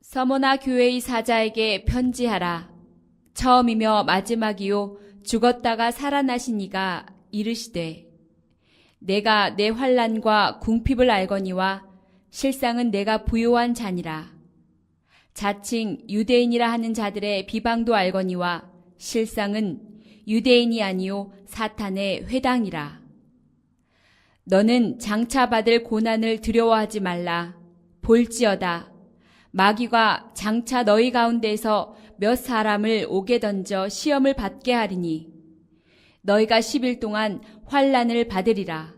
서머나 교회의 사자에게 편지하라. 처음이며 마지막이요 죽었다가 살아나신 이가 이르시되 내가 내 환난과 궁핍을 알거니와 실상은 내가 부요한 자니라. 자칭 유대인이라 하는 자들의 비방도 알거니와 실상은 유대인이 아니요 사탄의 회당이라. 너는 장차 받을 고난을 두려워하지 말라. 볼지어다 마귀가 장차 너희 가운데서 몇 사람을 옥에 던져 시험을 받게 하리니 너희가 10일 동안 환난을 받으리라.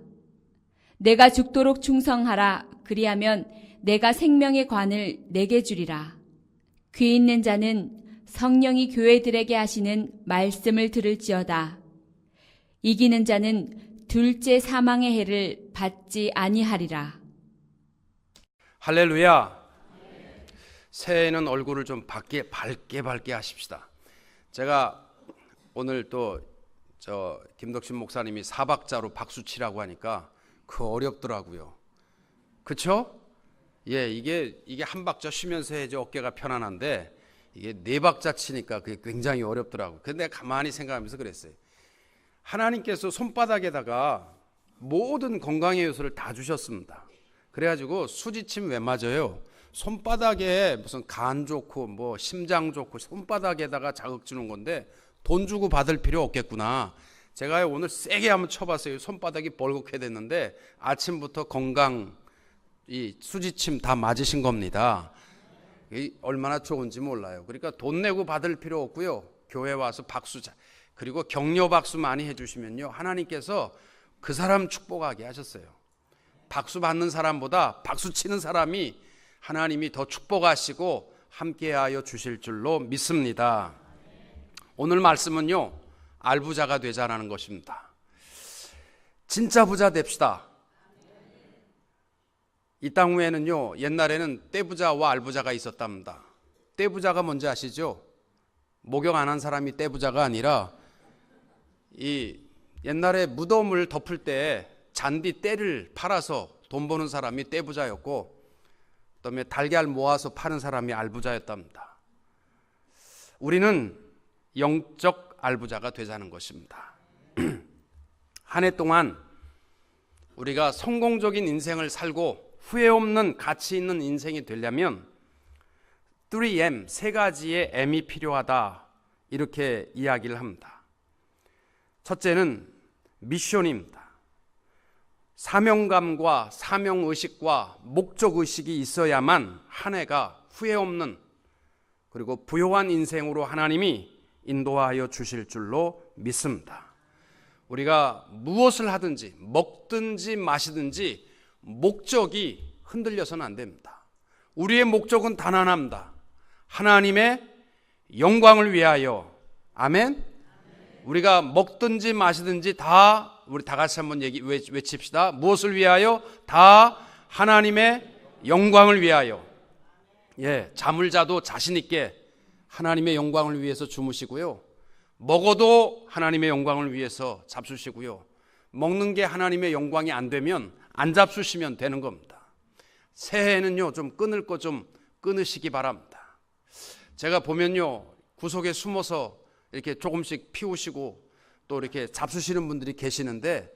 내가 죽도록 충성하라. 그리하면 내가 생명의 관을 내게 주리라. 귀 있는 자는 성령이 교회들에게 하시는 말씀을 들을지어다. 이기는 자는 둘째 사망의 해를 받지 아니하리라. 할렐루야. 새해에는 얼굴을 좀 밝게 하십시다. 제가 오늘 또 김덕신 목사님이 사박자로 박수 치라고 하니까 어렵더라고요. 그쵸? 예, 이게 한 박자 쉬면서 해야지 어깨가 편안한데 이게 네 박자 치니까 그게 굉장히 어렵더라고요. 근데 내가 가만히 생각하면서 그랬어요. 하나님께서 손바닥에다가 모든 건강의 요소를 다 주셨습니다. 그래가지고 수지침 왜 맞아요? 손바닥에 무슨 간 좋고 뭐 심장 좋고 손바닥에다가 자극 주는 건데 돈 주고 받을 필요 없겠구나. 제가 오늘 세게 한번 쳐봤어요. 손바닥이 벌겋게 됐는데 아침부터 건강 이 수지침 다 맞으신 겁니다. 얼마나 좋은지 몰라요. 그러니까 돈 내고 받을 필요 없고요. 교회 와서 박수 그리고 격려 박수 많이 해주시면요 하나님께서 그 사람 축복하게 하셨어요. 박수 받는 사람보다 박수 치는 사람이 하나님이 더 축복하시고 함께하여 주실 줄로 믿습니다. 오늘 말씀은요 알부자가 되자라는 것입니다. 진짜 부자 됩시다. 이 땅 위에는요 옛날에는 떼부자와 알부자가 있었답니다. 떼부자가 뭔지 아시죠? 목욕 안 한 사람이 떼부자가 아니라 이 옛날에 무덤을 덮을 때 잔디 떼를 팔아서 돈 버는 사람이 떼부자였고 그다음에 달걀 모아서 파는 사람이 알부자였답니다. 우리는 영적 알부자가 되자는 것입니다. 한 해 동안 우리가 성공적인 인생을 살고 후회 없는 가치 있는 인생이 되려면 3M, 세 가지의 M이 필요하다 이렇게 이야기를 합니다. 첫째는 미션입니다. 사명감과 사명의식과 목적의식이 있어야만 한 해가 후회 없는 그리고 부요한 인생으로 하나님이 인도하여 주실 줄로 믿습니다. 우리가 무엇을 하든지 먹든지 마시든지 목적이 흔들려서는 안 됩니다. 우리의 목적은 단 하나입니다. 하나님의 영광을 위하여. 아멘. 우리가 먹든지 마시든지 다 우리 다 같이 한번 외칩시다. 무엇을 위하여? 다 하나님의 영광을 위하여. 예, 잠을 자도 자신 있게 하나님의 영광을 위해서 주무시고요. 먹어도 하나님의 영광을 위해서 잡수시고요. 먹는 게 하나님의 영광이 안 되면 안 잡수시면 되는 겁니다. 새해에는요 좀 끊을 거 좀 끊으시기 바랍니다. 제가 보면요 구석에 숨어서 이렇게 조금씩 피우시고 또 이렇게 잡수시는 분들이 계시는데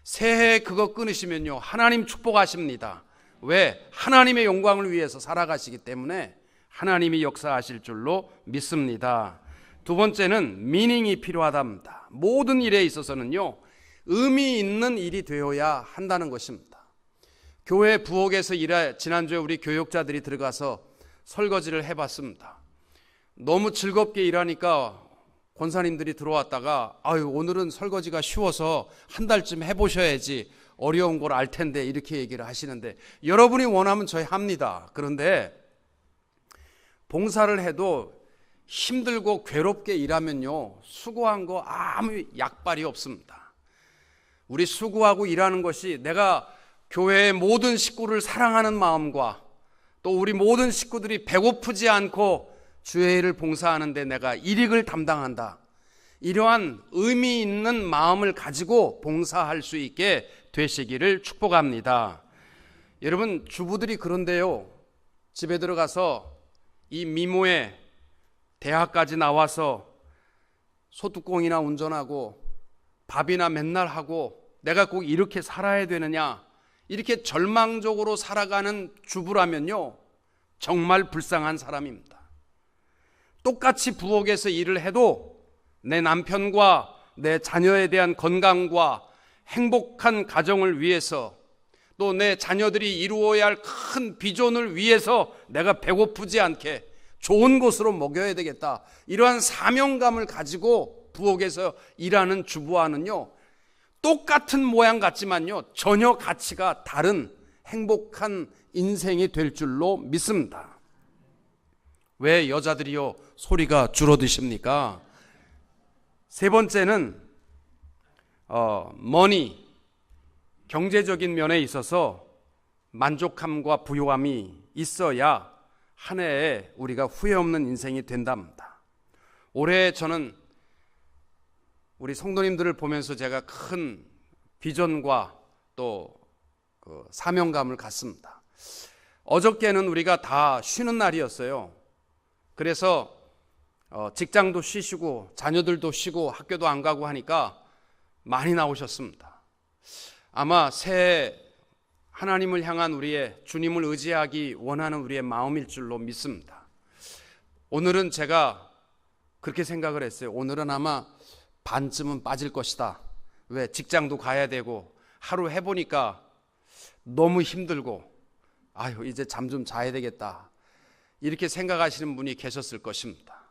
새해 그거 끊으시면요 하나님 축복하십니다. 왜? 하나님의 영광을 위해서 살아가시기 때문에 하나님이 역사하실 줄로 믿습니다. 두 번째는 미닝이 필요하답니다. 모든 일에 있어서는요 의미 있는 일이 되어야 한다는 것입니다. 교회 부엌에서 지난주에 우리 교육자들이 들어가서 설거지를 해봤습니다. 너무 즐겁게 일하니까 권사님들이 들어왔다가 오늘은 설거지가 쉬워서 한 달쯤 해보셔야지 어려운 걸 알 텐데 이렇게 얘기를 하시는데 여러분이 원하면 저희 합니다. 그런데 봉사를 해도 힘들고 괴롭게 일하면요 수고한 거 아무 약발이 없습니다. 우리 수고하고 일하는 것이 내가 교회의 모든 식구를 사랑하는 마음과 또 우리 모든 식구들이 배고프지 않고 주의 일을 봉사하는데 내가 일익을 담당한다. 이러한 의미 있는 마음을 가지고 봉사할 수 있게 되시기를 축복합니다. 여러분 주부들이 그런데요 집에 들어가서 이 미모에 대학까지 나와서 소뚜껑이나 운전하고 밥이나 맨날 하고 내가 꼭 이렇게 살아야 되느냐, 이렇게 절망적으로 살아가는 주부라면요, 정말 불쌍한 사람입니다. 똑같이 부엌에서 일을 해도 내 남편과 내 자녀에 대한 건강과 행복한 가정을 위해서, 또 내 자녀들이 이루어야 할 큰 비전을 위해서 내가 배고프지 않게 좋은 곳으로 먹여야 되겠다, 이러한 사명감을 가지고 부엌에서 일하는 주부와는요, 똑같은 모양 같지만요, 전혀 가치가 다른 행복한 인생이 될 줄로 믿습니다. 왜 여자들이요 소리가 줄어드십니까? 세 번째는 머니, 경제적인 면에 있어서 만족함과 부요함이 있어야 한 해에 우리가 후회 없는 인생이 된답니다. 올해 저는 우리 성도님들을 보면서 제가 큰 비전과 또 사명감을 갖습니다. 어저께는 우리가 다 쉬는 날이었어요. 그래서 직장도 쉬시고 자녀들도 쉬고 학교도 안 가고 하니까 많이 나오셨습니다. 아마 새해 하나님을 향한 우리의, 주님을 의지하기 원하는 우리의 마음일 줄로 믿습니다. 오늘은 제가 그렇게 생각을 했어요. 오늘은 아마 반쯤은 빠질 것이다. 왜? 직장도 가야 되고 하루 해보니까 너무 힘들고 아유 이제 잠 좀 자야 되겠다, 이렇게 생각하시는 분이 계셨을 것입니다.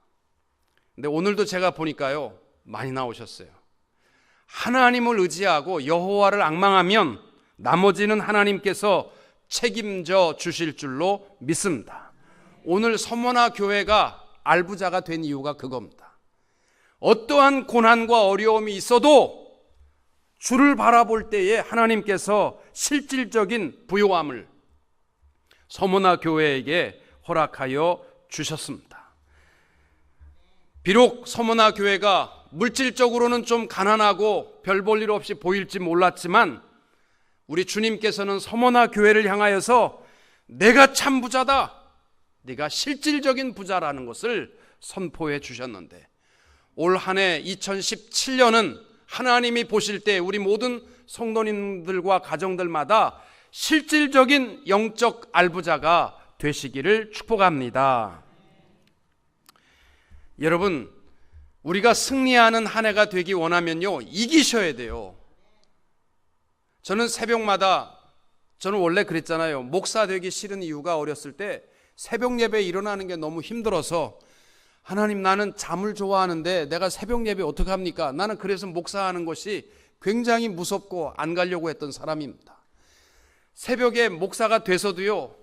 근데 오늘도 제가 보니까요 많이 나오셨어요. 하나님을 의지하고 여호와를 앙망하면 나머지는 하나님께서 책임져 주실 줄로 믿습니다. 오늘 서머나 교회가 알부자가 된 이유가 그겁니다. 어떠한 고난과 어려움이 있어도 주를 바라볼 때에 하나님께서 실질적인 부요함을 서머나 교회에게 허락하여 주셨습니다. 비록 서머나 교회가 물질적으로는 좀 가난하고 별 볼 일 없이 보일지 몰랐지만 우리 주님께서는 서머나 교회를 향하여서 내가 참 부자다, 네가 실질적인 부자라는 것을 선포해 주셨는데, 올 한 해 2017년은 하나님이 보실 때 우리 모든 성도님들과 가정들마다 실질적인 영적 알부자가 되시기를 축복합니다. 여러분, 우리가 승리하는 한 해가 되기 원하면요 이기셔야 돼요. 저는 새벽마다, 저는 원래 그랬잖아요. 목사 되기 싫은 이유가 어렸을 때 새벽 예배에 일어나는 게 너무 힘들어서, 하나님 나는 잠을 좋아하는데 내가 새벽 예배 어떻게 합니까? 나는 그래서 목사하는 것이 굉장히 무섭고 안 가려고 했던 사람입니다. 새벽에 목사가 돼서도요,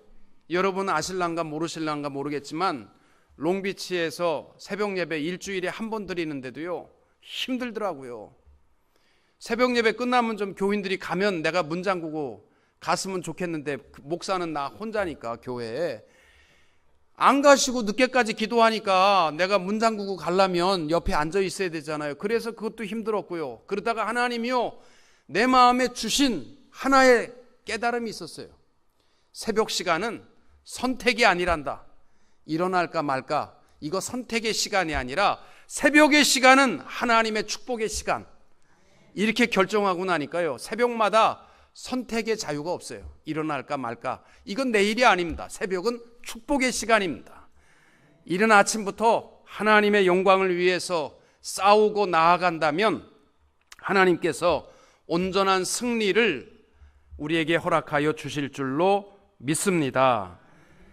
여러분 아실랑가 모르실랑가 모르겠지만 롱비치에서 새벽 예배 일주일에 한 번 드리는데도요 힘들더라고요. 새벽 예배 끝나면 좀 교인들이 가면 내가 문 잠그고 갔으면 좋겠는데 목사는 나 혼자니까 교회에 안 가시고 늦게까지 기도하니까 내가 문 잠그고 가려면 옆에 앉아 있어야 되잖아요. 그래서 그것도 힘들었고요. 그러다가 하나님이요 내 마음에 주신 하나의 깨달음이 있었어요. 새벽 시간은 선택이 아니란다. 일어날까 말까, 이거 선택의 시간이 아니라 새벽의 시간은 하나님의 축복의 시간, 이렇게 결정하고 나니까요 새벽마다 선택의 자유가 없어요. 일어날까 말까, 이건 내 일이 아닙니다. 새벽은 축복의 시간입니다. 이른 아침부터 하나님의 영광을 위해서 싸우고 나아간다면 하나님께서 온전한 승리를 우리에게 허락하여 주실 줄로 믿습니다.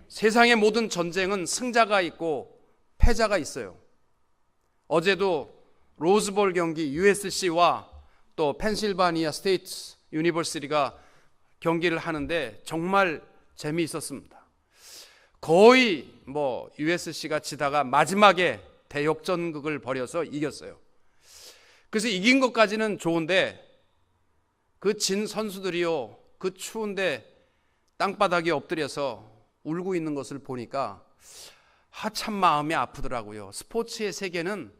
세상의 모든 전쟁은 승자가 있고 패자가 있어요. 어제도 로즈볼 경기 USC와 또 펜실바니아 스테이트 유니버시티가 경기를 하는데 정말 재미있었습니다. 거의 USC가 지다가 마지막에 대역전극을 벌여서 이겼어요. 그래서 이긴 것까지는 좋은데 그 진 선수들이요 그 추운데 땅바닥에 엎드려서 울고 있는 것을 보니까 참 마음이 아프더라고요. 스포츠의 세계는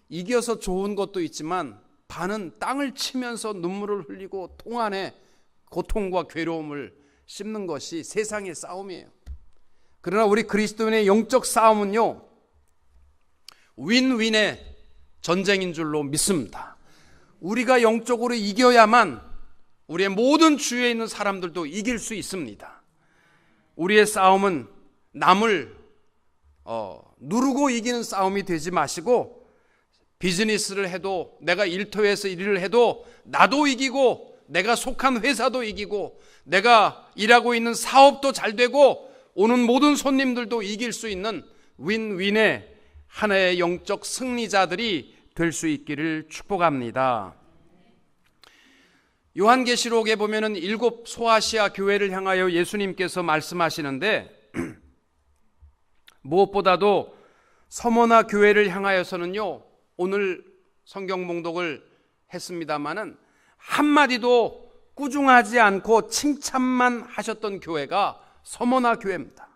이겨서 좋은 것도 있지만 반은 땅을 치면서 눈물을 흘리고 통 안에 고통과 괴로움을 씹는 것이 세상의 싸움이에요. 그러나 우리 그리스도인의 영적 싸움은요, 윈윈의 전쟁인 줄로 믿습니다. 우리가 영적으로 이겨야만 우리의 모든 주위에 있는 사람들도 이길 수 있습니다. 우리의 싸움은 남을 누르고 이기는 싸움이 되지 마시고, 비즈니스를 해도, 내가 일터에서 일을 해도 나도 이기고, 내가 속한 회사도 이기고, 내가 일하고 있는 사업도 잘 되고, 오는 모든 손님들도 이길 수 있는 윈윈의 하나의 영적 승리자들이 될 수 있기를 축복합니다. 요한계시록에 보면은 7 소아시아 교회를 향하여 예수님께서 말씀하시는데, 무엇보다도 서머나 교회를 향하여서는요, 오늘 성경 봉독을 했습니다마는 한마디도 꾸중하지 않고 칭찬만 하셨던 교회가 서머나 교회입니다.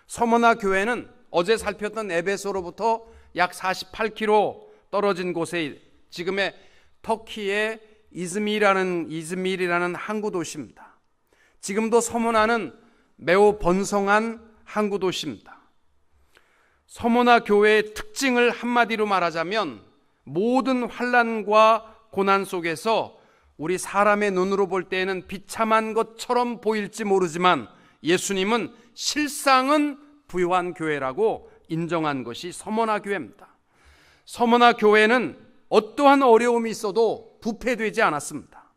서머나 교회는 어제 살폈던 에베소로부터 약 48km 떨어진 곳에 지금의 터키의 이즈밀이라는 항구 도시입니다. 지금도 서머나는 매우 번성한 항구 도시입니다. 서머나 교회의 특징을 한마디로 말하자면, 모든 환난과 고난 속에서 우리 사람의 눈으로 볼 때에는 비참한 것처럼 보일지 모르지만 예수님은 실상은 부유한 교회라고 인정한 것이 서머나 교회입니다. 서머나 교회는 어떠한 어려움이 있어도 부패되지 않았습니다.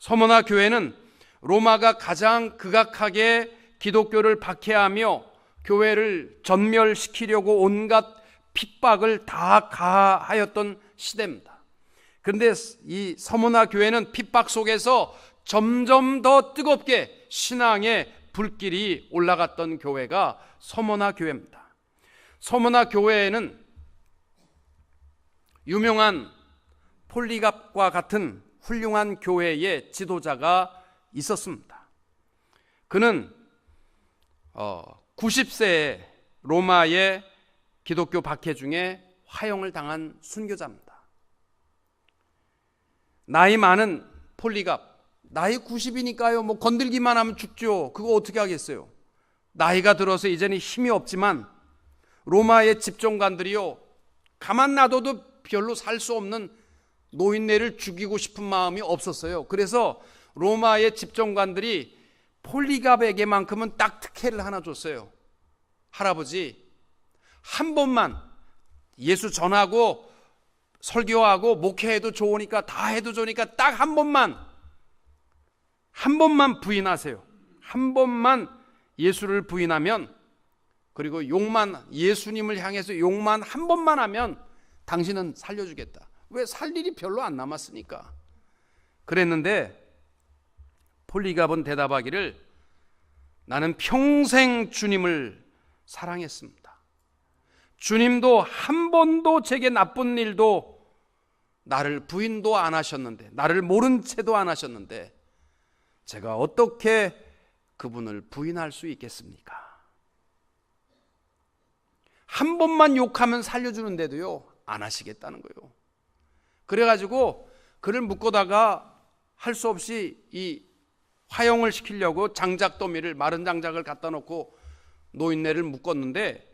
서머나 교회는 로마가 가장 극악하게 기독교를 박해하며 교회를 전멸시키려고 온갖 핍박을 다 가하였던 시대입니다. 그런데 이 서머나 교회는 핍박 속에서 점점 더 뜨겁게 신앙의 불길이 올라갔던 교회가 서머나 교회입니다. 서머나 교회에는 유명한 폴리갑과 같은 훌륭한 교회의 지도자가 있었습니다. 그는 90세에 로마의 기독교 박해 중에 화형을 당한 순교자입니다. 나이 많은 폴리갑, 나이 90이니까요 뭐 건들기만 하면 죽죠. 그거 어떻게 하겠어요. 나이가 들어서 이제는 힘이 없지만 로마의 집정관들이요, 가만 놔둬도 별로 살 수 없는 노인네를 죽이고 싶은 마음이 없었어요. 그래서 로마의 집정관들이 폴리갑에게만큼은 딱 특혜를 하나 줬어요. 할아버지, 한 번만 예수 전하고 설교하고 목회해도 좋으니까, 다 해도 좋으니까 딱 한 번만 부인하세요. 한 번만 예수를 부인하면, 그리고 예수님을 향해서 욕만 한 번만 하면 당신은 살려주겠다. 왜? 살 일이 별로 안 남았으니까. 그랬는데 폴리갑은 대답하기를, 나는 평생 주님을 사랑했습니다. 주님도 한 번도 제게 나쁜 일도, 나를 부인도 안 하셨는데, 나를 모른 채도 안 하셨는데 제가 어떻게 그분을 부인할 수 있겠습니까? 한 번만 욕하면 살려주는데도요 안 하시겠다는 거예요. 그래가지고 그를 묶고다가 할 수 없이 이 화형을 시키려고 장작더미를, 마른 장작을 갖다 놓고 노인네를 묶었는데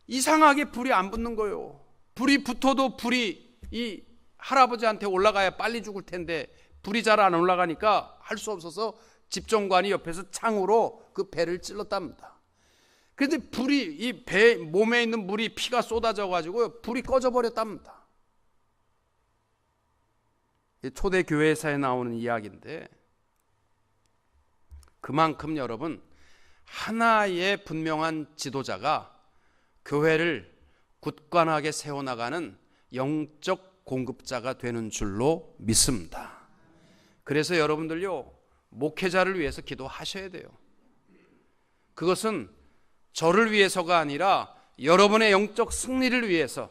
이상하게 불이 안 붙는 거예요. 불이 붙어도 불이 이 할아버지한테 올라가야 빨리 죽을 텐데 불이 잘 안 올라가니까 할 수 없어서 집정관이 옆에서 창으로 그 배를 찔렀답니다. 그런데 불이, 이 배 몸에 있는 물이, 피가 쏟아져 가지고 불이 꺼져 버렸답니다. 초대 교회사에 나오는 이야기인데, 그만큼 여러분, 하나의 분명한 지도자가 교회를 굳건하게 세워나가는 영적 공급자가 되는 줄로 믿습니다. 그래서 여러분들요, 목회자를 위해서 기도하셔야 돼요. 그것은 저를 위해서가 아니라 여러분의 영적 승리를 위해서,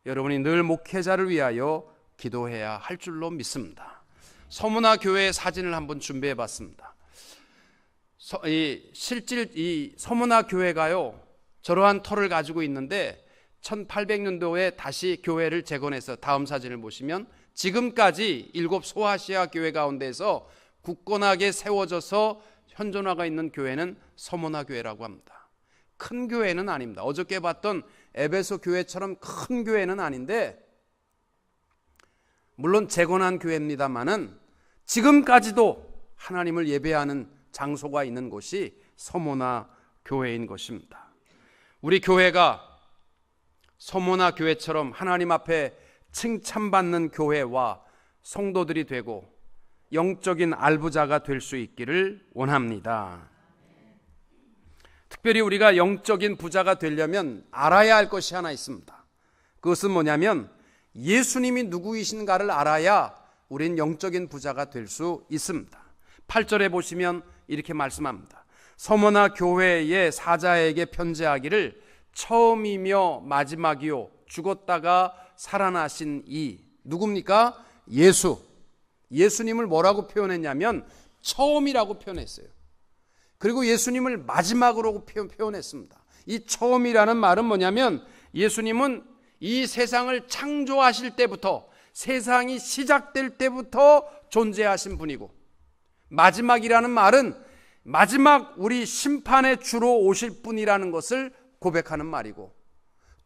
여러분이 늘 목회자를 위하여 기도해야 할 줄로 믿습니다. 서머나 교회의 사진을 한번 준비해 봤습니다. 이 서머나 교회가요, 저러한 터를 가지고 있는데 1800년도에 다시 교회를 재건해서, 다음 사진을 보시면 지금까지 7 소아시아 교회 가운데서 굳건하게 세워져서 현존화가 있는 교회는 서모나 교회라고 합니다. 큰 교회는 아닙니다. 어저께 봤던 에베소 교회처럼 큰 교회는 아닌데, 물론 재건한 교회입니다만은 지금까지도 하나님을 예배하는 장소가 있는 곳이 서모나 교회인 것입니다. 우리 교회가 서모나 교회처럼 하나님 앞에 칭찬받는 교회와 성도들이 되고 영적인 알부자가 될 수 있기를 원합니다. 특별히 우리가 영적인 부자가 되려면 알아야 할 것이 하나 있습니다. 그것은 뭐냐면 예수님이 누구이신가를 알아야 우린 영적인 부자가 될 수 있습니다. 8절에 보시면 이렇게 말씀합니다. 서머나 교회의 사자에게 편지하기를 처음이며 마지막이요 죽었다가 살아나신 이 누굽니까? 예수님을 뭐라고 표현했냐면 처음이라고 표현했어요. 그리고 예수님을 마지막으로 표현했습니다. 이 처음이라는 말은 뭐냐면 예수님은 이 세상을 창조하실 때부터, 세상이 시작될 때부터 존재하신 분이고, 마지막이라는 말은 마지막 우리 심판의 주로 오실 분이라는 것을 고백하는 말이고,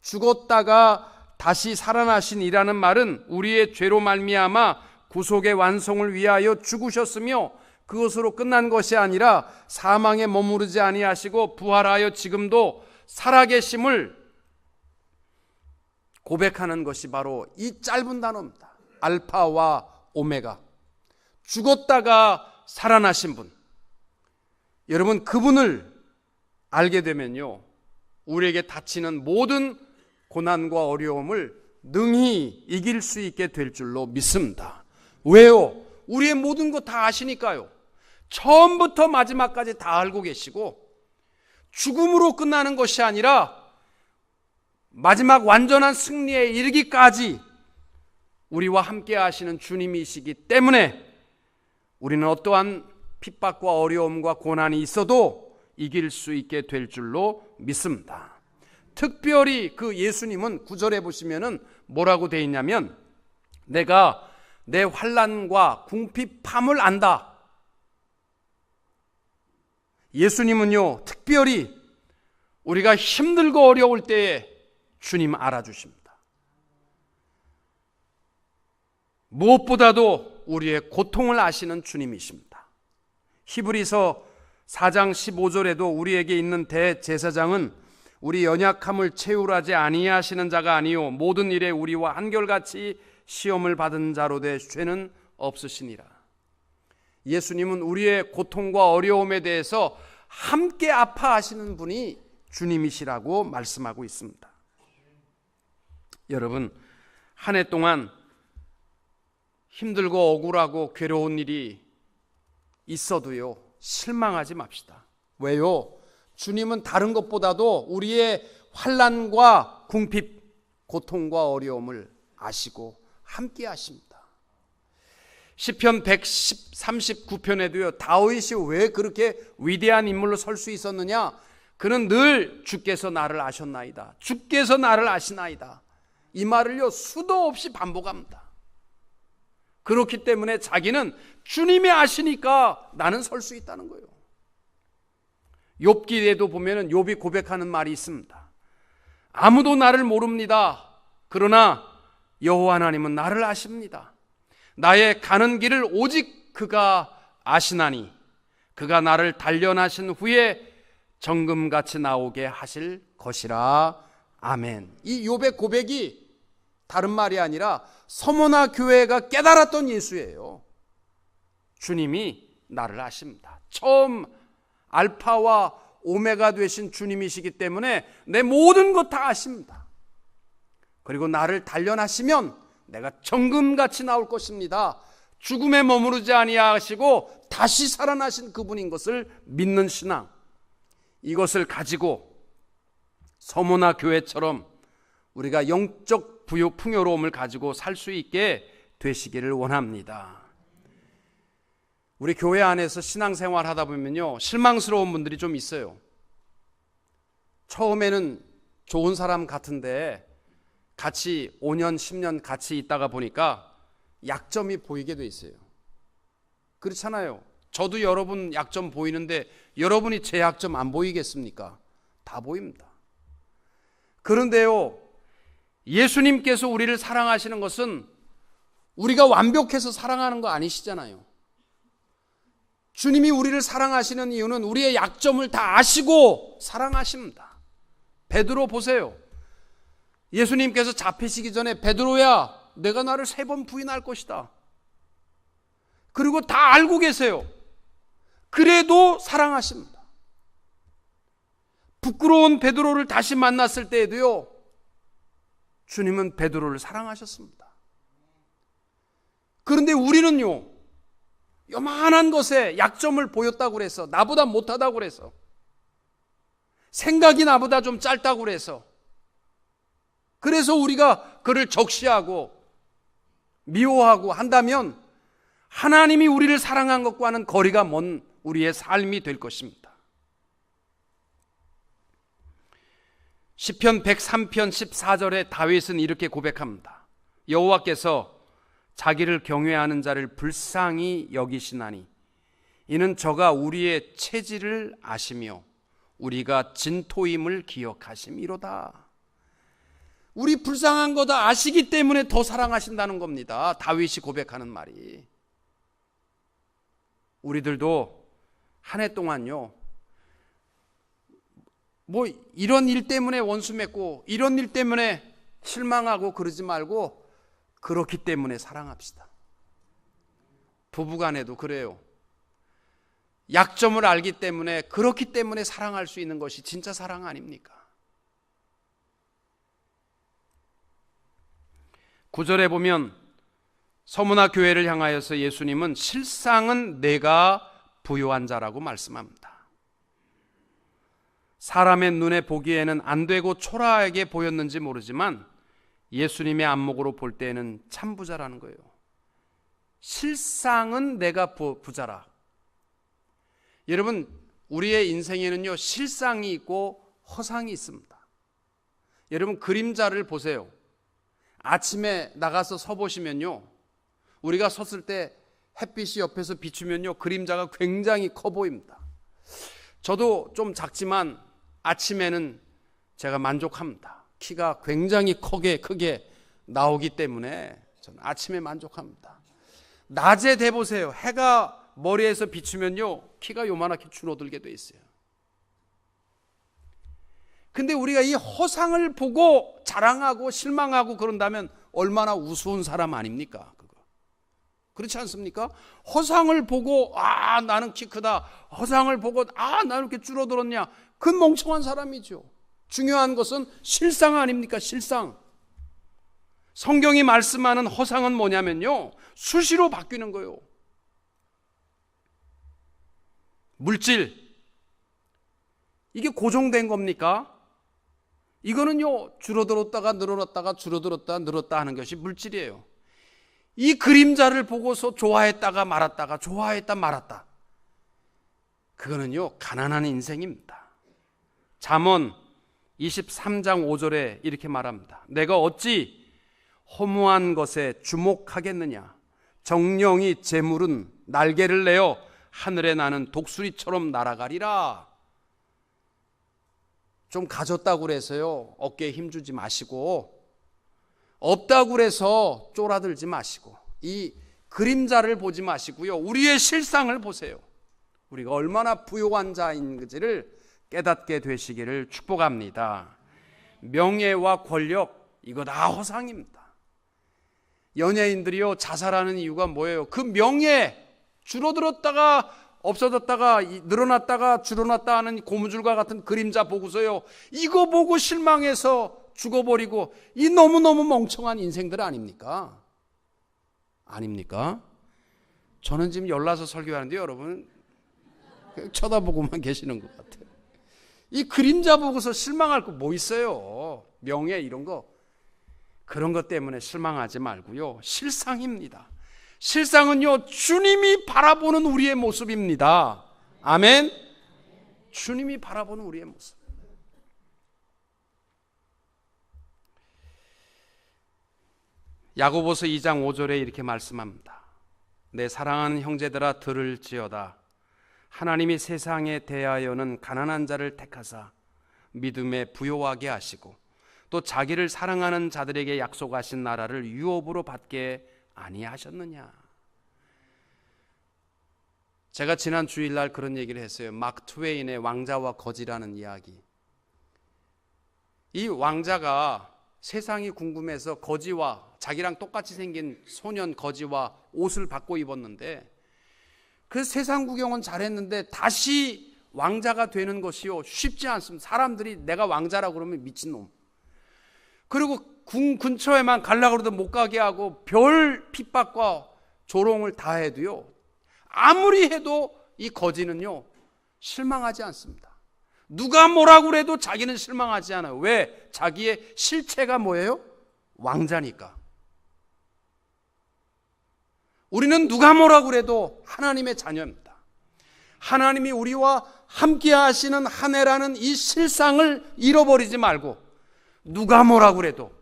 죽었다가 다시 살아나신 이라는 말은 우리의 죄로 말미암아 구속의 완성을 위하여 죽으셨으며 그것으로 끝난 것이 아니라 사망에 머무르지 아니하시고 부활하여 지금도 살아계심을 고백하는 것이 바로 이 짧은 단어입니다. 알파와 오메가, 죽었다가 살아나신 분. 여러분, 그분을 알게 되면요, 우리에게 닥치는 모든 고난과 어려움을 능히 이길 수 있게 될 줄로 믿습니다. 왜요? 우리의 모든 것 다 아시니까요. 처음부터 마지막까지 다 알고 계시고, 죽음으로 끝나는 것이 아니라 마지막 완전한 승리에 이르기까지 우리와 함께 하시는 주님이시기 때문에 우리는 어떠한 핍박과 어려움과 고난이 있어도 이길 수 있게 될 줄로 믿습니다. 특별히 그 예수님은 9절에 보시면은 뭐라고 되어 있냐면 내가 내 환난과 궁핍함을 안다. 예수님은요, 특별히 우리가 힘들고 어려울 때에 주님 알아주십니다. 무엇보다도 우리의 고통을 아시는 주님이십니다. 히브리서 4장 15절에도 우리에게 있는 대제사장은 우리 연약함을 채울하지 아니하시는 자가 아니요 모든 일에 우리와 한결같이 시험을 받은 자로 되 죄는 없으시니라. 예수님은 우리의 고통과 어려움에 대해서 함께 아파하시는 분이 주님이시라고 말씀하고 있습니다. 여러분, 한 해 동안 힘들고 억울하고 괴로운 일이 있어도요, 실망하지 맙시다. 왜요? 주님은 다른 것보다도 우리의 환난과 궁핍, 고통과 어려움을 아시고 함께 하십니다. 시편 139편에도요, 다윗이 왜 그렇게 위대한 인물로 설 수 있었느냐? 그는 늘 주께서 나를 아셨나이다, 주께서 나를 아시나이다, 이 말을요 수도 없이 반복합니다. 그렇기 때문에 자기는 주님이 아시니까 나는 설 수 있다는 거예요. 욥기에도 보면은 욥이 고백하는 말이 있습니다. 아무도 나를 모릅니다. 그러나 여호와 하나님은 나를 아십니다. 나의 가는 길을 오직 그가 아시나니 그가 나를 단련하신 후에 정금같이 나오게 하실 것이라. 아멘. 이 욥의 고백이 다른 말이 아니라 서머나 교회가 깨달았던 예수예요. 주님이 나를 아십니다. 처음 알파와 오메가 되신 주님이시기 때문에 내 모든 것 다 아십니다. 그리고 나를 단련하시면 내가 정금같이 나올 것입니다. 죽음에 머무르지 아니하시고 다시 살아나신 그분인 것을 믿는 신앙, 이것을 가지고 서머나 교회처럼 우리가 영적 풍요로움을 가지고 살 수 있게 되시기를 원합니다. 우리 교회 안에서 신앙생활 하다 보면요, 실망스러운 분들이 좀 있어요. 처음에는 좋은 사람 같은데 같이 5년, 10년 같이 있다가 보니까 약점이 보이게 돼 있어요. 그렇잖아요. 저도 여러분 약점 보이는데 여러분이 제 약점 안 보이겠습니까? 다 보입니다. 그런데요, 예수님께서 우리를 사랑하시는 것은 우리가 완벽해서 사랑하는 거 아니시잖아요. 주님이 우리를 사랑하시는 이유는 우리의 약점을 다 아시고 사랑하십니다. 베드로 보세요. 예수님께서 잡히시기 전에 베드로야, 내가 나를 3번 부인할 것이다. 그리고 다 알고 계세요. 그래도 사랑하십니다. 부끄러운 베드로를 다시 만났을 때에도요, 주님은 베드로를 사랑하셨습니다. 그런데 우리는요, 요만한 것에 약점을 보였다고 그래서, 나보다 못하다고 그래서, 생각이 나보다 좀 짧다고 그래서, 그래서 우리가 그를 적시하고 미워하고 한다면 하나님이 우리를 사랑한 것과는 거리가 먼 우리의 삶이 될 것입니다. 시편 103편 14절에 다윗은 이렇게 고백합니다. 여호와께서 자기를 경외하는 자를 불쌍히 여기시나니 이는 저가 우리의 체질을 아시며 우리가 진토임을 기억하심이로다. 우리 불쌍한 거 다 아시기 때문에 더 사랑하신다는 겁니다. 다윗이 고백하는 말이. 우리들도 한 해 동안요, 뭐 이런 일 때문에 원수 맺고 이런 일 때문에 실망하고 그러지 말고 그렇기 때문에 사랑합시다. 부부간에도 그래요. 약점을 알기 때문에, 그렇기 때문에 사랑할 수 있는 것이 진짜 사랑 아닙니까? 9절에 보면 서문화 교회를 향하여서 예수님은 실상은 내가 부요한 자라고 말씀합니다. 사람의 눈에 보기에는 안 되고 초라하게 보였는지 모르지만 예수님의 안목으로 볼 때에는 참 부자라는 거예요. 실상은 내가 부자라. 여러분, 우리의 인생에는요, 실상이 있고 허상이 있습니다. 여러분, 그림자를 보세요. 아침에 나가서 서 보시면요, 우리가 섰을 때 햇빛이 옆에서 비추면요, 그림자가 굉장히 커 보입니다. 저도 좀 작지만 아침에는 제가 만족합니다. 키가 굉장히 크게 나오기 때문에 저는 아침에 만족합니다. 낮에 대보세요. 해가 머리에서 비추면요, 키가 요만하게 줄어들게 돼 있어요. 근데 우리가 이 허상을 보고 자랑하고 실망하고 그런다면 얼마나 우스운 사람 아닙니까? 그거. 그렇지 않습니까? 허상을 보고 나는 키 크다. 허상을 보고 나는 이렇게 줄어들었냐. 그 멍청한 사람이죠. 중요한 것은 실상 아닙니까? 실상. 성경이 말씀하는 허상은 뭐냐면요, 수시로 바뀌는 거예요. 물질, 이게 고정된 겁니까? 이거는요, 줄어들었다가 늘어났다가 줄어들었다 늘었다 하는 것이 물질이에요. 이 그림자를 보고서 좋아했다가 말았다가 좋아했다 말았다, 그거는요, 가난한 인생입니다. 잠언 23장 5절에 이렇게 말합니다. 내가 어찌 허무한 것에 주목하겠느냐. 정령이 재물은 날개를 내어 하늘에 나는 독수리처럼 날아가리라. 좀 가졌다고 그래서요, 어깨에 힘주지 마시고, 없다고 그래서 쫄아들지 마시고, 이 그림자를 보지 마시고요, 우리의 실상을 보세요. 우리가 얼마나 부요한 자인지를 깨닫게 되시기를 축복합니다. 명예와 권력, 이거 다 허상입니다. 연예인들이요, 자살하는 이유가 뭐예요? 그 명예, 줄어들었다가 없어졌다가 늘어났다가 줄어났다 하는 고무줄과 같은 그림자 보고서요, 이거 보고 실망해서 죽어버리고, 이 너무너무 멍청한 인생들 아닙니까? 아닙니까? 저는 지금 연락서 설교하는데 여러분 쳐다보고만 계시는 것 같아요. 이 그림자 보고서 실망할 거 뭐 있어요? 명예 이런 거, 그런 것 때문에 실망하지 말고요, 실상입니다. 실상은요, 주님이 바라보는 우리의 모습입니다. 아멘. 주님이 바라보는 우리의 모습. 야고보서 2장 5절에 이렇게 말씀합니다. 내 사랑하는 형제들아 들을지어다. 하나님이 세상에 대하여는 가난한 자를 택하사 믿음에 부요하게 하시고 또 자기를 사랑하는 자들에게 약속하신 나라를 유업으로 받게 아니하셨느냐. 제가 지난 주일날 그런 얘기를 했어요. 마크 트웨인의 왕자와 거지라는 이야기. 이 왕자가 세상이 궁금해서 거지와 자기랑 똑같이 생긴 소년 거지와 옷을 바꿔 입었는데 그 세상 구경은 잘했는데 다시 왕자가 되는 것이요 쉽지 않습니다. 사람들이 내가 왕자라고 그러면 미친놈. 그리고 궁 근처에만 가려고 해도 못 가게 하고 별 핍박과 조롱을 다 해도요 아무리 해도 이 거지는요 실망하지 않습니다. 누가 뭐라고 그래도 자기는 실망하지 않아요. 왜? 자기의 실체가 뭐예요? 왕자니까. 우리는 누가 뭐라고 그래도 하나님의 자녀입니다. 하나님이 우리와 함께 하시는 한 해라는 이 실상을 잃어버리지 말고 누가 뭐라고 그래도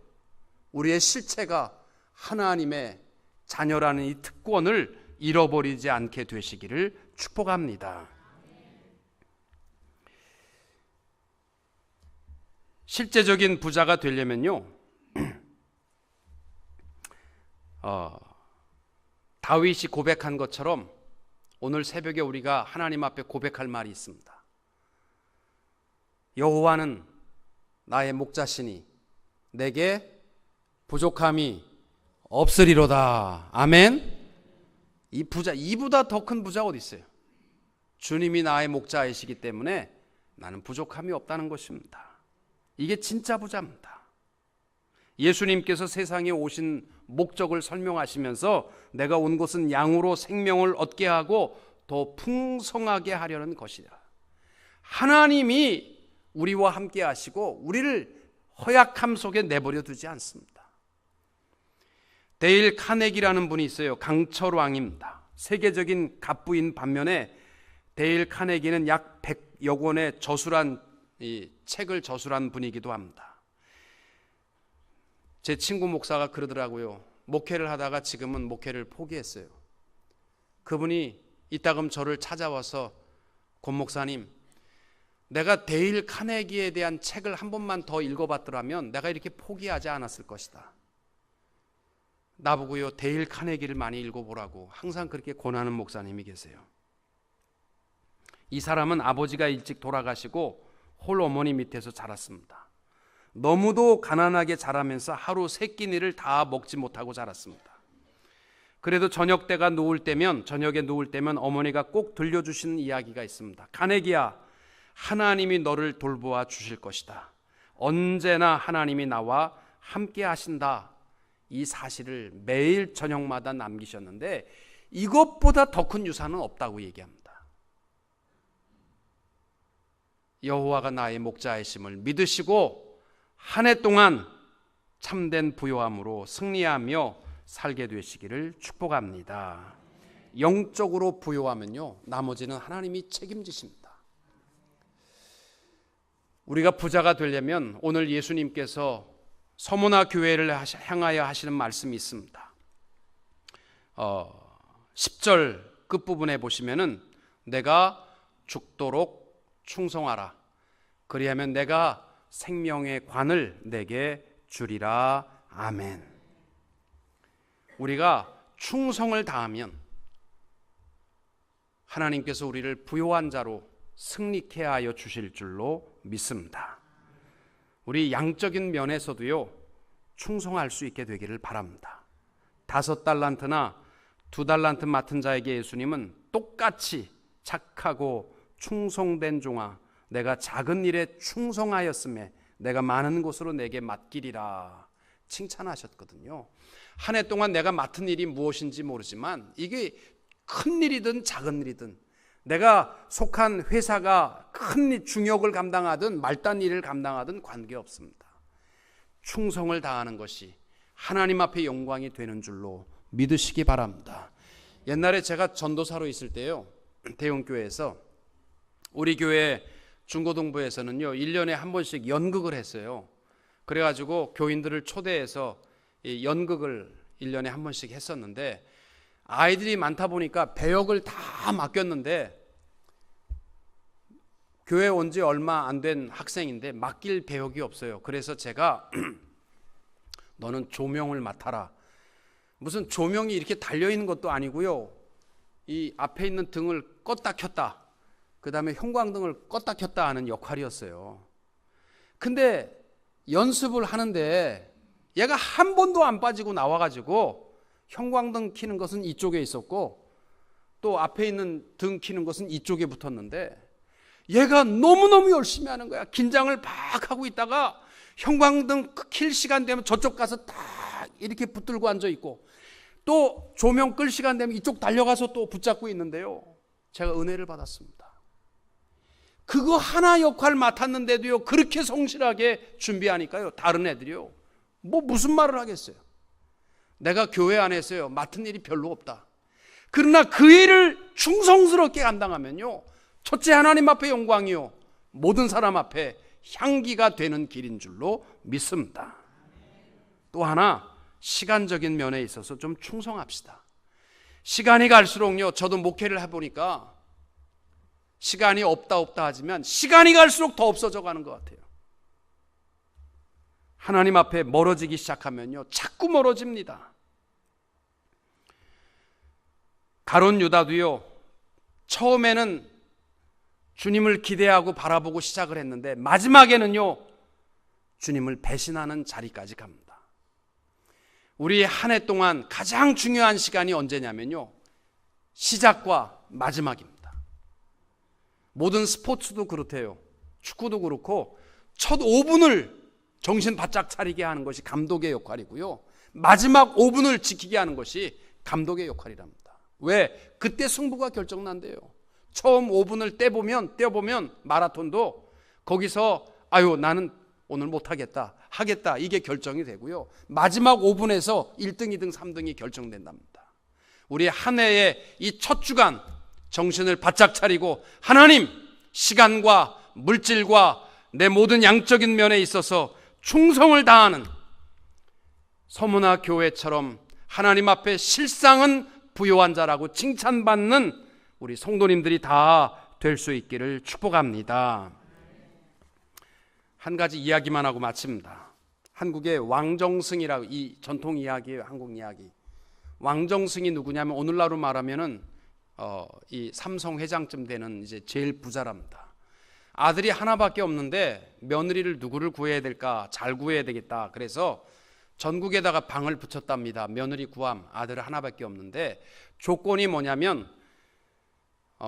우리의 실체가 하나님의 자녀라는 이 특권을 잃어버리지 않게 되시기를 축복합니다. 실제적인 부자가 되려면요 다윗이 고백한 것처럼 오늘 새벽에 우리가 하나님 앞에 고백할 말이 있습니다. 여호와는 나의 목자시니 내게 부족함이 없으리로다. 아멘. 이 부자, 이보다 더 큰 부자 어디 있어요? 주님이 나의 목자이시기 때문에 나는 부족함이 없다는 것입니다. 이게 진짜 부자입니다. 예수님께서 세상에 오신 목적을 설명하시면서 내가 온 것은 양으로 생명을 얻게 하고 더 풍성하게 하려는 것이다. 하나님이 우리와 함께 하시고 우리를 허약함 속에 내버려 두지 않습니다. 데일 카네기라는 분이 있어요. 강철 왕입니다. 세계적인 갑부인 반면에 데일 카네기는 약 100여 권의 저술한 이 책을 저술한 분이기도 합니다. 제 친구 목사가 그러더라고요. 목회를 하다가 지금은 목회를 포기했어요. 그분이 이따금 저를 찾아와서 권 목사님, 내가 데일 카네기에 대한 책을 한 번만 더 읽어봤더라면 내가 이렇게 포기하지 않았을 것이다. 나보고요 데일 카네기를 많이 읽어보라고 항상 그렇게 권하는 목사님이 계세요. 이 사람은 아버지가 일찍 돌아가시고 홀 어머니 밑에서 자랐습니다. 너무도 가난하게 자라면서 하루 세 끼니를 다 먹지 못하고 자랐습니다. 그래도 저녁에 누울 때면 어머니가 꼭 들려주시는 이야기가 있습니다. 카네기야, 하나님이 너를 돌보아 주실 것이다. 언제나 하나님이 나와 함께 하신다. 이 사실을 매일 저녁마다 남기셨는데 이것보다 더 큰 유산은 없다고 얘기합니다. 여호와가 나의 목자이심을 믿으시고 한 해 동안 참된 부요함으로 승리하며 살게 되시기를 축복합니다. 영적으로 부요하면요 나머지는 하나님이 책임지십니다. 우리가 부자가 되려면 오늘 예수님께서 서문화 교회를 향하여 하시는 말씀이 있습니다. 10절 끝부분에 보시면은 내가 죽도록 충성하라. 그리하면 내가 생명의 관을 내게 주리라. 아멘. 우리가 충성을 다하면 하나님께서 우리를 부요한 자로 승리케 하여 주실 줄로 믿습니다. 우리 양적인 면에서도요 충성할 수 있게 되기를 바랍니다. 5달란트나 2달란트 맡은 자에게 예수님은 똑같이 착하고 충성된 종아, 내가 작은 일에 충성하였음에 내가 많은 곳으로 내게 맡기리라 칭찬하셨거든요. 한 해 동안 내가 맡은 일이 무엇인지 모르지만 이게 큰 일이든 작은 일이든 내가 속한 회사가 큰 중역을 감당하든 말단 일을 감당하든 관계없습니다. 충성을 다하는 것이 하나님 앞에 영광이 되는 줄로 믿으시기 바랍니다. 옛날에 제가 전도사로 있을 때요 대형교회에서 우리 교회 중고등부에서는요 1년에 한 번씩 연극을 했어요. 그래가지고 교인들을 초대해서 연극을 1년에 한 번씩 했었는데 아이들이 많다 보니까 배역을 다 맡겼는데 교회 온 지 얼마 안 된 학생인데 맡길 배역이 없어요. 그래서 제가 너는 조명을 맡아라. 무슨 조명이 이렇게 달려있는 것도 아니고요. 이 앞에 있는 등을 껐다 켰다, 그 다음에 형광등을 껐다 켰다 하는 역할이었어요. 근데 연습을 하는데 얘가 한 번도 안 빠지고 나와가지고 형광등 켜는 것은 이쪽에 있었고 또 앞에 있는 등 켜는 것은 이쪽에 붙었는데 얘가 너무너무 열심히 하는 거야. 긴장을 막 하고 있다가 형광등 킬 시간 되면 저쪽 가서 딱 이렇게 붙들고 앉아 있고 또 조명 끌 시간 되면 이쪽 달려가서 또 붙잡고 있는데요. 제가 은혜를 받았습니다. 그거 하나 역할 맡았는데도요, 그렇게 성실하게 준비하니까요, 다른 애들이요, 무슨 말을 하겠어요. 내가 교회 안에서요, 맡은 일이 별로 없다. 그러나 그 일을 충성스럽게 감당하면요, 첫째 하나님 앞에 영광이요, 모든 사람 앞에 향기가 되는 길인 줄로 믿습니다. 또 하나, 시간적인 면에 있어서 좀 충성합시다. 시간이 갈수록요, 저도 목회를 해보니까 시간이 없다 하지만 시간이 갈수록 더 없어져 가는 것 같아요. 하나님 앞에 멀어지기 시작하면요, 자꾸 멀어집니다. 가룟 유다도요, 처음에는 주님을 기대하고 바라보고 시작을 했는데 마지막에는요, 주님을 배신하는 자리까지 갑니다. 우리 한 해 동안 가장 중요한 시간이 언제냐면요, 시작과 마지막입니다. 모든 스포츠도 그렇대요. 축구도 그렇고 첫 5분을 정신 바짝 차리게 하는 것이 감독의 역할이고요, 마지막 5분을 지키게 하는 것이 감독의 역할이랍니다. 왜? 그때 승부가 결정난대요. 처음 5분을 떼보면 마라톤도 거기서 아유 나는 오늘 못하겠다, 하겠다, 이게 결정이 되고요, 마지막 5분에서 1등, 2등, 3등이 결정된답니다. 우리 한 해의 이 첫 주간 정신을 바짝 차리고 하나님, 시간과 물질과 내 모든 양적인 면에 있어서 충성을 다하는 서문화 교회처럼 하나님 앞에 실상은 부요한 자라고 칭찬받는 우리 성도님들이 다 될 수 있기를 축복합니다. 한 가지 이야기만 하고 마칩니다. 한국의 왕정승이라고, 이 전통 이야기예요. 한국 이야기. 왕정승이 누구냐면 오늘날로 말하면은 이 삼성 회장쯤 되는 이제 제일 부자랍니다. 아들이 하나밖에 없는데 며느리를 누구를 구해야 될까? 잘 구해야 되겠다. 그래서 전국에다가 방을 붙였답니다. 며느리 구함. 아들 하나밖에 없는데 조건이 뭐냐면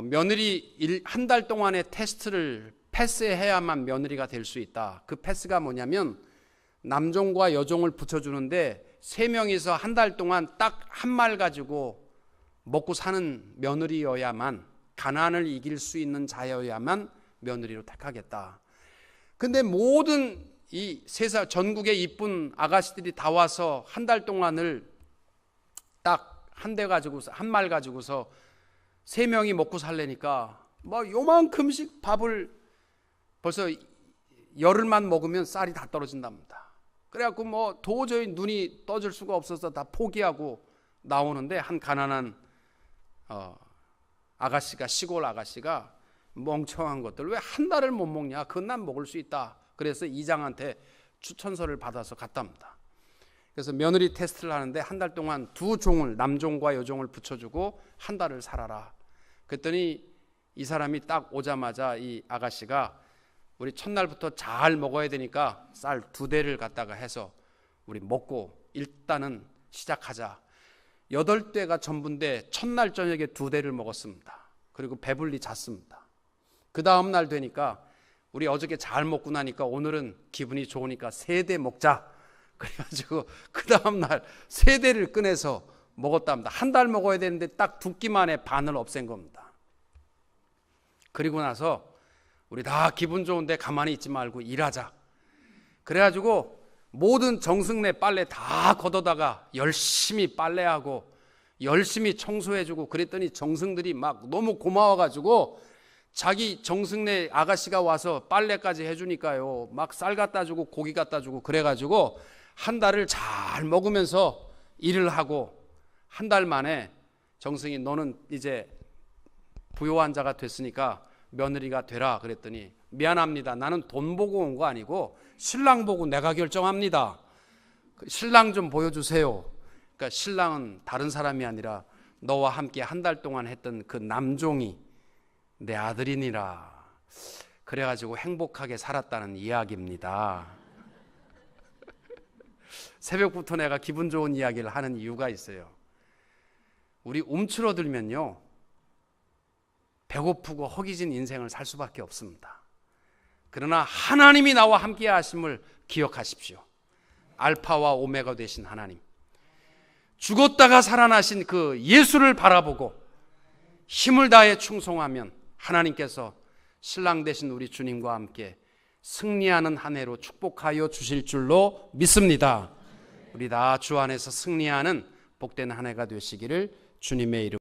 며느리 한 달 동안의 테스트를 패스해야만 며느리가 될 수 있다. 그 패스가 뭐냐면 남종과 여종을 붙여주는데 3명이서 한 달 동안 딱 한 말 가지고 먹고 사는 며느리여야만, 가난을 이길 수 있는 자여야만 며느리로 택하겠다. 근데 모든 이 세상 전국의 이쁜 아가씨들이 다 와서 한 달 동안을 딱 한 말 가지고서 3명이 먹고 살래니까 요만큼씩 밥을 벌써 열흘만 먹으면 쌀이 다 떨어진답니다. 그래갖고 도저히 눈이 떠질 수가 없어서 다 포기하고 나오는데 한 가난한 아가씨가, 시골 아가씨가 멍청한 것들 왜 한 달을 못 먹냐? 그건 난 먹을 수 있다. 그래서 이장한테 추천서를 받아서 갔답니다. 그래서 며느리 테스트를 하는데 한 달 동안 2종을, 남종과 여종을 붙여주고 한 달을 살아라. 그랬더니 이 사람이 딱 오자마자 이 아가씨가 우리 첫날부터 잘 먹어야 되니까 쌀 2대를 갖다가 해서 우리 먹고 일단은 시작하자. 8대가 전부인데 첫날 저녁에 2대를 먹었습니다. 그리고 배불리 잤습니다. 그 다음 날 되니까 우리 어저께 잘 먹고 나니까 오늘은 기분이 좋으니까 3대 먹자. 그래가지고 그 다음 날 3대를 꺼내서 먹었답니다. 한 달 먹어야 되는데 딱 2끼 만에 반을 없앤 겁니다. 그리고 나서 우리 다 기분 좋은데 가만히 있지 말고 일하자. 그래가지고 모든 정승내 빨래 다 걷어다가 열심히 빨래하고 열심히 청소해주고 그랬더니 정승들이 막 너무 고마워가지고 자기 정승내 아가씨가 와서 빨래까지 해주니까요, 막 쌀 갖다 주고 고기 갖다 주고 그래가지고 한 달을 잘 먹으면서 일을 하고 한 달 만에 정승이 너는 이제 부요한 자가 됐으니까 며느리가 되라 그랬더니 미안합니다. 나는 돈 보고 온 거 아니고 신랑 보고 내가 결정합니다. 신랑 좀 보여주세요. 그러니까 신랑은 다른 사람이 아니라 너와 함께 한 달 동안 했던 그 남종이 내 아들이니라. 그래가지고 행복하게 살았다는 이야기입니다. 새벽부터 내가 기분 좋은 이야기를 하는 이유가 있어요. 우리 움츠러들면요, 배고프고 허기진 인생을 살 수밖에 없습니다. 그러나 하나님이 나와 함께 하심을 기억하십시오. 알파와 오메가 되신 하나님, 죽었다가 살아나신 그 예수를 바라보고 힘을 다해 충성하면 하나님께서 신랑 되신 우리 주님과 함께 승리하는 한 해로 축복하여 주실 줄로 믿습니다. 우리 다 주 안에서 승리하는 복된 한 해가 되시기를 주님의 이름